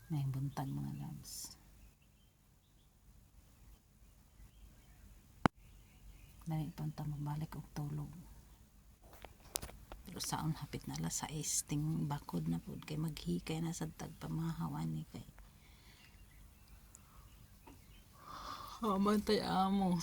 ngayong buntag mga loves. Dali punta magbalik og tulog. Pero saon hapit na alas 6 ting bakod na pud kay maghikay na sa tagpamahawan ni kay. Amantay amo.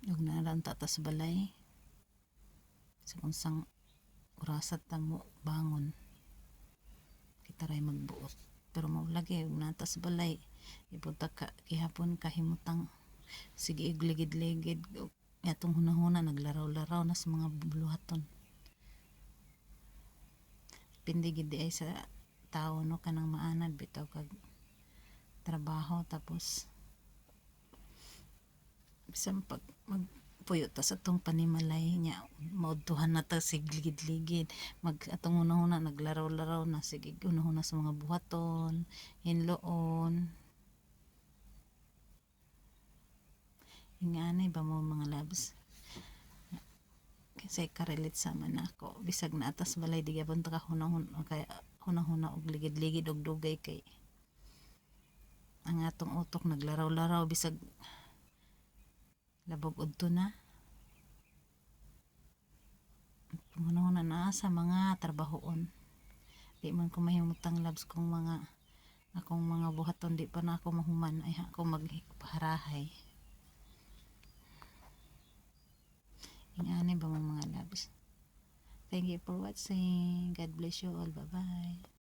Ug nalang tatas balay sa unsang orasat ta mo bangon kita ray magbuot pero maulagi ug natas balay ipunta ka gihapon kahimutang sige ig ligid-ligid atong hunahuna naglaraw-laraw na sa mga buluhaton pindi gid ay sa tao no kanang maanad bitaw kag trabaho tapos bisan pag magpuyo ta sa atong panimalay nya maudtuhan na ta sig ligid-ligid mag atong una-una naglaraw-laraw na sige una-una sa mga buhaton hinloon ingani ba mo mga loves kasi karelate sa man ako bisag na atas balay di gyapon ta hunahuna kay hunahuna og ligid-ligid og dugay kay ang atong utok naglaraw-laraw bisag labog udto na hunahuna na sa mga trabahoon di man ko mahimutang labs kung mga akong mga buhaton di pa na ako mahuman ay ako magpaharahay ingani ba mo mga loves. Thank you for watching. God bless you all. Bye bye.